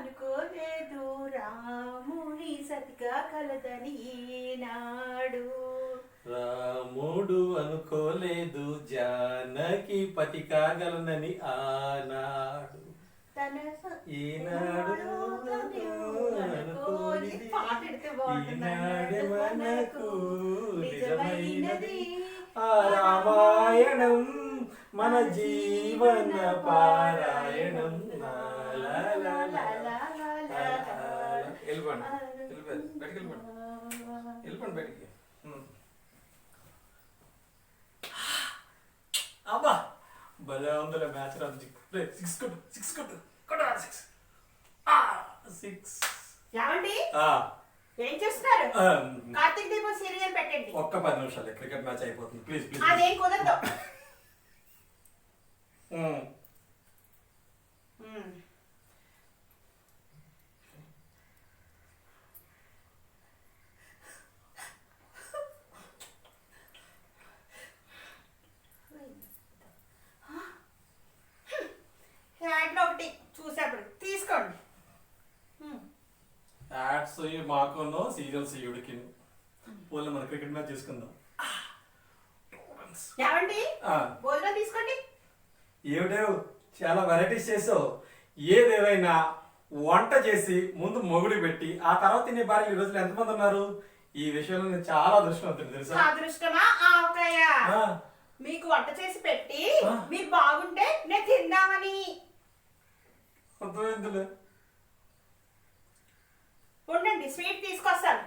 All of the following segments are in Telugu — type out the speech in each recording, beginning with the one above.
అనుకోలేదు రాముని సతిగా కలదని ఈనాడు. రాముడు అనుకోలేదు జానకి పతి కాగలనని ఆనాడు. ఈనాడు ఈనాడు మనకు నిజమైనది ఆ రామాయణం మన జీవన పారాయణం. వెళ్ళిపోండి బయటికి వెళ్ళిపోండి బయటికి. అబ్బా భలే ఉందిలే మ్యాచ్ రాజు. సిక్స్ కొట్టు సిక్స్ కొట్టు కొట్టు సిక్స్ సిక్స్. ఏమండి ఏం చేస్తున్నారు? కార్తీక్ దీపం సీరియల్ పెట్టండి. ఒక్క 10 నిమిషాలు క్రికెట్ మ్యాచ్ అయిపోతుంది ప్లీజ్ ప్లీజ్. అదేం కుదరదు. యాడ్లో ఒకటి చూసేప్పుడు తీసుకోండి. యాడ్స్ మాకున్నో సీరియల్స్ ఈవిడికి పోలే మన క్రికెట్ మ్యాచ్ చేసుకుందాం. ఏమండి భోజనం తీసుకోండి. ఏమిటేవు చాలా వెరైటీస్ చేసావు. ఏదేమైనా వంట చేసి ముందు మొగుడు పెట్టి ఆ తర్వాత తినే భార్యలు ఈ రోజులు ఎంతమంది ఉన్నారు? ఈ విషయంలో నేను చాలా అదృష్టవంతుడు తెలుసా. అదృష్టమా ఆవకాయ? మీకు వంట చేసి పెట్టి మీరు బాగుంటే నేను తిందామని. అర్థమైందిలే. ఉండండి స్వీట్ తీసుకొస్తాను.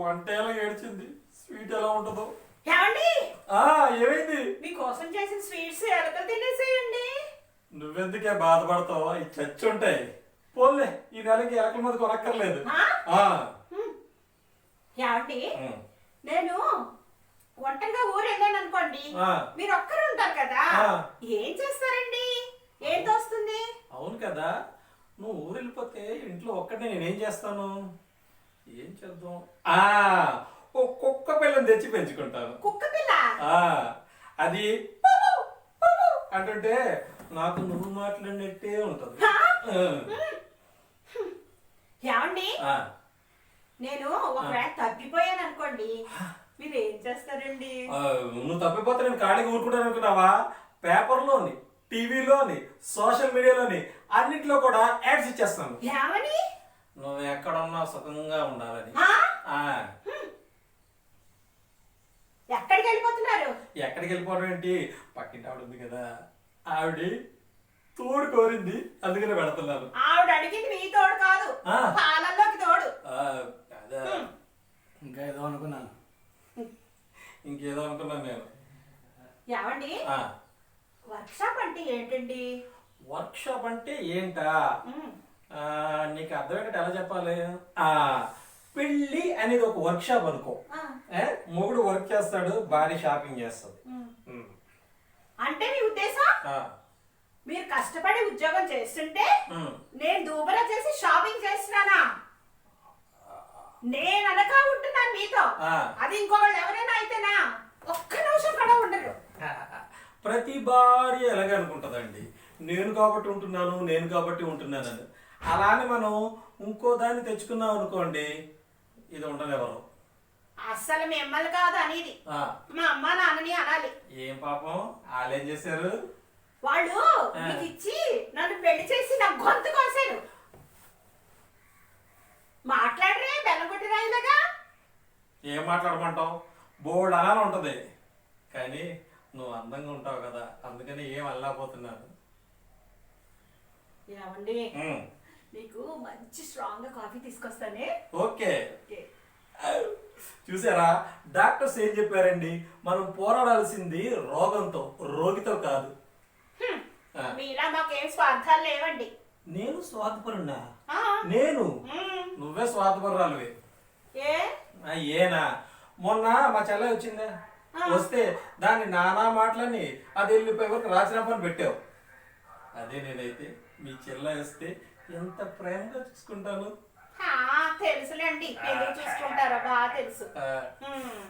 వంట ఎలా ఏడ్చింది, స్వీట్ ఎలా ఉంటుందో. ఏమండి ఏమైంది? మీకోసం చేసిన స్వీట్స్ ఎలకలు తినేసేయండి. నువ్వెందుకే బాధపడతావు? అవి చచ్చి ఉంటాయి. పోలే ఈ నెలకి ఎలకల మీద కొనక్కర్లేదు. ఏమండి నేను ఒంటరిగా ఊరు వెళ్ళాను అనుకోండి, మీరు ఒక్కరు ఉంటారు కదా, ఏం చేస్తారండి? ఏం తోస్తుంది? అవును కదా, నువ్వు ఊరు వెళ్ళిపోతే ఇంట్లో ఒక్కటే నేనేం చేస్తాను? ఏం చేద్దాం? ఓ కుక్క పిల్లని తెచ్చి పెంచుకుంటాను. కుక్క పిల్ల? అది అంటుంటే నాకు నువ్వు మాట్లాడినట్టే ఉంటది. ఏమండి నేను ఒకవేళ తప్పిపోయాను అనుకోండి, మీరు ఏం చేస్తారండి? నువ్వు తప్పిపోతే నేను ఖాళీగా ఊరుకుంటాను అనుకున్నావా? పేపర్లోని, టీవీలోని, సోషల్ మీడియాలోని అన్నిట్లో కూడా యాడ్స్ ఇచ్చేస్తాను. ఏమని? నువ్వు ఎక్కడున్నా సుఖంగా ఉండాలని. ఎక్కడికి వెళ్ళిపోతున్నారు? ఎక్కడికి వెళ్ళిపోవడం ఏంటి, పక్కింటి ఆవిడ ఉంది కదా, ఆవిడ తోడు కోరింది అందుకనే పెడుతున్నాను. ఆవిడ అడిగింది మీ తోడు కాదు, పాలల్లోకి తోడు. ఇంకా ఏదో అనుకున్నాను, ఇంకేదో అనుకున్నాను నేను. ఏమండి వర్క్ షాప్ అంటే ఏంటండి? వర్క్ షాప్ అంటే ఏంటా? నీకు అర్థమయ్యేటట్టు ఎలా చెప్పాలి? పెళ్ళి అనేది ఒక వర్క్ షాప్ అనుకో. మొగుడు వర్క్ చేస్తాడు, భార్య షాపింగ్ చేస్తుంది. అంటే మీ ఉద్దేశం మీరు కష్టపడి ఉద్యోగం చేస్తుంటే నేను దూబరా చేసి షాపింగ్ చేస్తున్నానా? నేను అనక ఉంటున్నాను మీతో, అది ఇంకొకళ్ళు ఎవరైనా అయితేనా ఒక్క నిమిషం కూడా ఉండరు. ప్రతి భార్య ఎలాగ అనుకుంటుందండి, నేను కాబట్టి ఉంటున్నాను, నేను కాబట్టి ఉంటున్నానని. అలానే మనం ఇంకో దాన్ని తెచ్చుకున్నాం అనుకోండి, ఇది ఉండనివ్వరు. అస్సలు మిమ్మల్ని కాదు అనేది, మా అమ్మ నాన్నని అనాలి. ఏం పాపం వాళ్ళు ఏం చేశారు? వాళ్ళు మీకు ఇచ్చి నన్ను పెళ్లి చేసి నా గొంతు కోసారు. మాట్లాడరే బెల్లగొట్టి రాయిలాగా. ఏం మాట్లాడమంటావు? బోల్డ్ అలా ఉంటది, కానీ నువ్వు అందంగా ఉంటావు కదా, అందుకని ఏం అల్లాపోతున్నాను. ఏమండి నీకు మంచి స్ట్రాంగ్ గా కాఫీ తీసుకొస్తానే. ఓకే. చూసారా, డాక్టర్స్ ఏం చెప్పారండి? మనం పోరాడాల్సింది రోగంతో, రోగితో కాదు. మీలా మాకేం స్వార్థాలు లేవండి. నేను స్వార్థపరున్నా? నేను? నువ్వే స్వార్థపరురాలువే. ఏనా? మొన్న మా చెల్లె వచ్చిందా, వస్తే దాన్ని నానా మాటలని అది వెళ్ళిపోయే వరకు రాసిన పెట్టావు. అదే నేనైతే మీ చెల్లె వస్తే ఎంత ప్రేమగా చూసుకుంటాను. తెలుసులేండి, చూసుకుంటారా? బాగా తెలుసు.